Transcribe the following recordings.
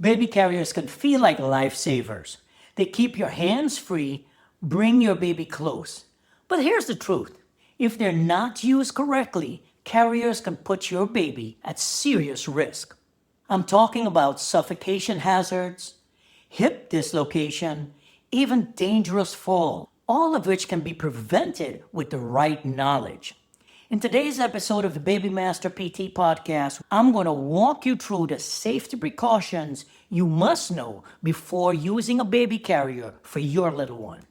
Baby carriers can feel like lifesavers. They keep your hands free, bring your baby close. But here's the truth. If they're not used correctly, carriers can put your baby at serious risk. I'm talking about suffocation hazards, hip dislocation, even dangerous fall, all of which can be prevented with the right knowledge. In today's episode of the BabyMasterPT podcast, I'm going to walk you through the safety precautions you must know before using a baby carrier for your little one.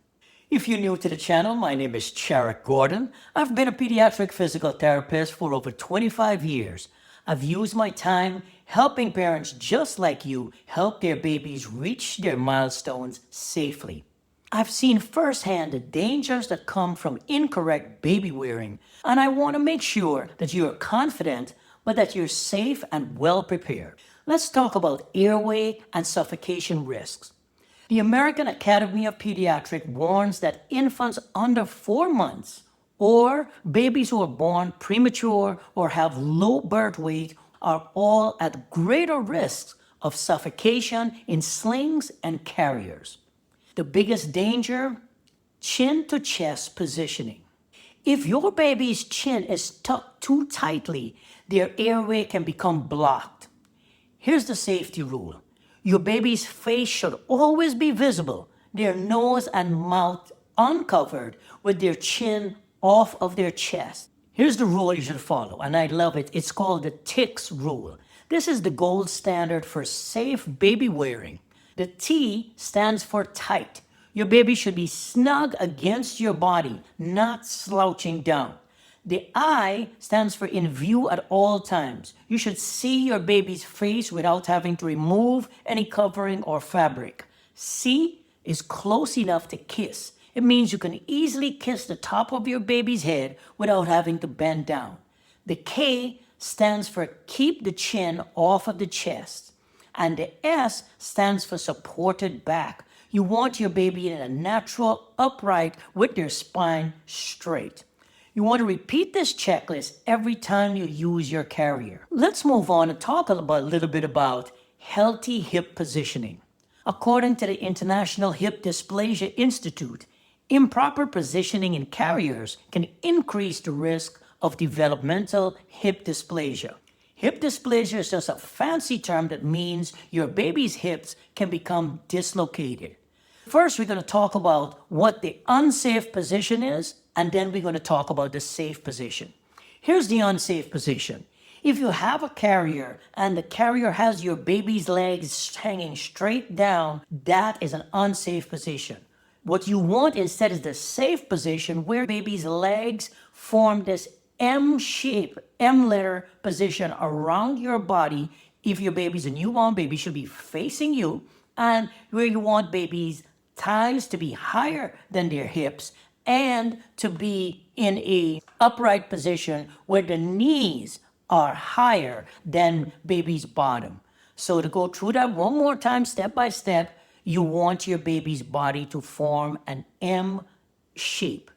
If you're new to the channel, my name is Cherrick Gordon. I've been a pediatric physical therapist for over 25 years. I've used my time helping parents just like you help their babies reach their milestones safely. I've seen firsthand the dangers that come from incorrect baby wearing, and I want to make sure that you're confident, but that you're safe and well prepared. Let's talk about airway and suffocation risks. The American Academy of Pediatrics warns that infants under 4 months or babies who are born premature or have low birth weight are all at greater risks of suffocation in slings and carriers. The biggest danger, chin to chest positioning. If your baby's chin is tucked too tightly, their airway can become blocked. Here's the safety rule. Your baby's face should always be visible, their nose and mouth uncovered with their chin off of their chest. Here's the rule you should follow, and I love it. It's called the T.I.C.K.S rule. This is the gold standard for safe baby wearing. The T stands for tight. Your baby should be snug against your body, not slouching down. The I stands for in view at all times. You should see your baby's face without having to remove any covering or fabric. C is close enough to kiss. It means you can easily kiss the top of your baby's head without having to bend down. The K stands for keep the chin off of the chest. And the S stands for supported back. You want your baby in a natural upright with their spine straight. You want to repeat this checklist every time you use your carrier. Let's move on and talk a little bit about healthy hip positioning. According to the International Hip Dysplasia Institute, improper positioning in carriers can increase the risk of developmental hip dysplasia. Hip dysplasia is just a fancy term that means your baby's hips can become dislocated. First, we're going to talk about what the unsafe position is, and then we're going to talk about the safe position. Here's the unsafe position. If you have a carrier and the carrier has your baby's legs hanging straight down, that is an unsafe position. What you want instead is the safe position where baby's legs form this M shape, M letter position around your body. If your baby's a newborn, baby should be facing you, and where you want baby's thighs to be higher than their hips and to be in a upright position where the knees are higher than baby's bottom. So to go through that one more time, step by step, you want your baby's body to form an M shape.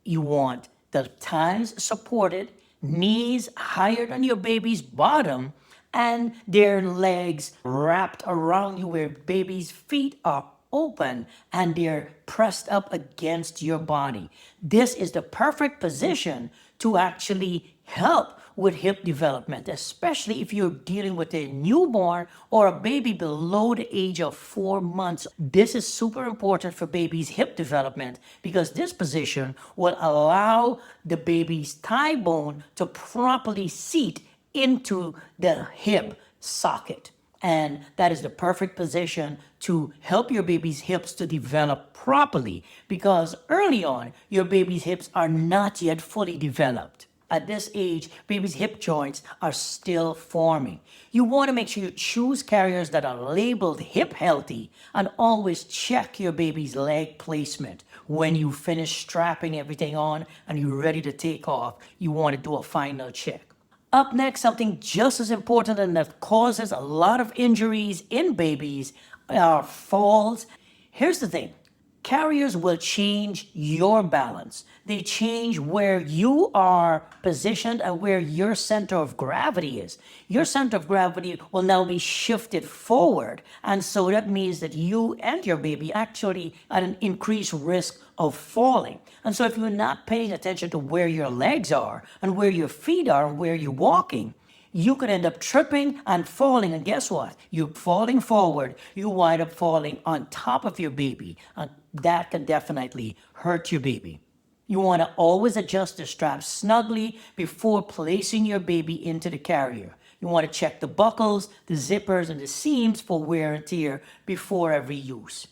You want the thighs supported, knees higher than your baby's bottom, and their legs wrapped around you where baby's feet are open and they're pressed up against your body. This is the perfect position to actually help with hip development, especially if you're dealing with a newborn or a baby below the age of 4 months. This is super important for baby's hip development because this position will allow the baby's thigh bone to properly seat into the hip socket. And that is the perfect position to help your baby's hips to develop properly because early on, your baby's hips are not yet fully developed. At this age, baby's hip joints are still forming. You want to make sure you choose carriers that are labeled hip healthy and always check your baby's leg placement. When you finish strapping everything on and you're ready to take off, you want to do a final check. Up next, something just as important and that causes a lot of injuries in babies are falls. Here's the thing. Carriers will change your balance. They change where you are positioned and where your center of gravity is. Your center of gravity will now be shifted forward. And so that means that you and your baby actually at an increased risk of falling. And so if you're not paying attention to where your legs are and where your feet are and where you're walking, you could end up tripping and falling. And guess what? You're falling forward. You wind up falling on top of your baby. And that can definitely hurt your baby. You want to always adjust the strap snugly before placing your baby into the carrier. You want to check the buckles, the zippers, and the seams for wear and tear before every use.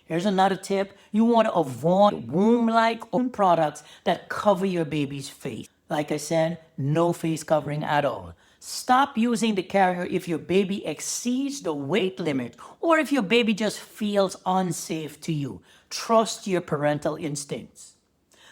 Here's another tip. You want to avoid womb-like products that cover your baby's face. Like I said, no face covering at all. Stop using the carrier if your baby exceeds the weight limit or if your baby just feels unsafe to you. Trust your parental instincts.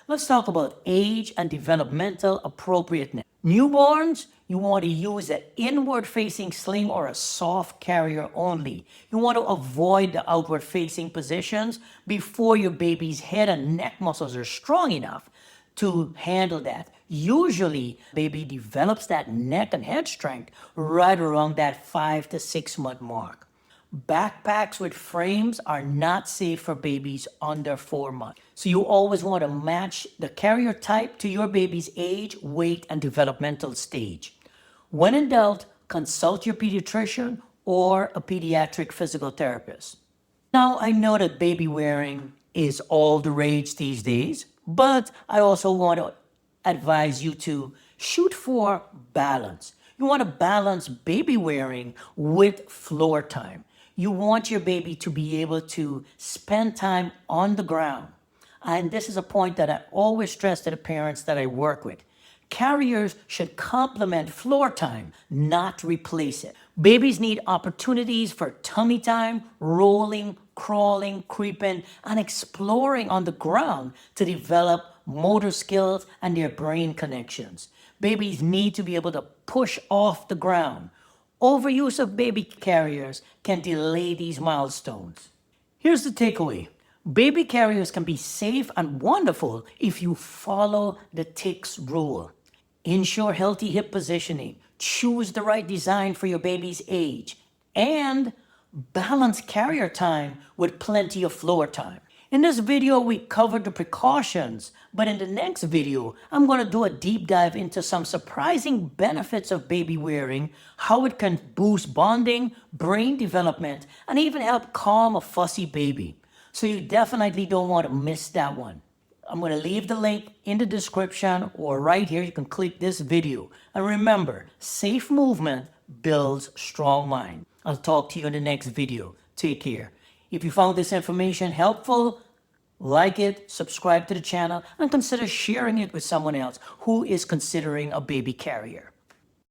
Let's talk about age and developmental appropriateness. Newborns, you want to use an inward-facing sling or a soft carrier only. You want to avoid the outward-facing positions before your baby's head and neck muscles are strong enough to handle that. Usually, baby develops that neck and head strength right around that 5 to 6 month mark. Backpacks with frames are not safe for babies under 4 months. So you always want to match the carrier type to your baby's age, weight, and developmental stage. When in doubt, consult your pediatrician or a pediatric physical therapist. Now, I know that baby wearing is all the rage these days, but I also want to advise you to shoot for balance. You want to balance baby wearing with floor time. You want your baby to be able to spend time on the ground. And this is a point that I always stress to the parents that I work with. Carriers should complement floor time, not replace it. Babies need opportunities for tummy time, rolling, crawling, creeping, and exploring on the ground to develop motor skills and their brain connections. Babies need to be able to push off the ground. Overuse of baby carriers can delay these milestones. Here's the takeaway. Baby carriers can be safe and wonderful if you follow the T.I.C.K.S rule. Ensure healthy hip positioning, choose the right design for your baby's age, and balance carrier time with plenty of floor time. In this video, we covered the precautions, but in the next video, I'm going to do a deep dive into some surprising benefits of baby wearing, how it can boost bonding, brain development, and even help calm a fussy baby. So you definitely don't want to miss that one. I'm going to leave the link in the description or right here. You can click this video. And remember, safe movement builds strong mind. I'll talk to you in the next video. Take care. If you found this information helpful, like it, subscribe to the channel, and consider sharing it with someone else who is considering a baby carrier.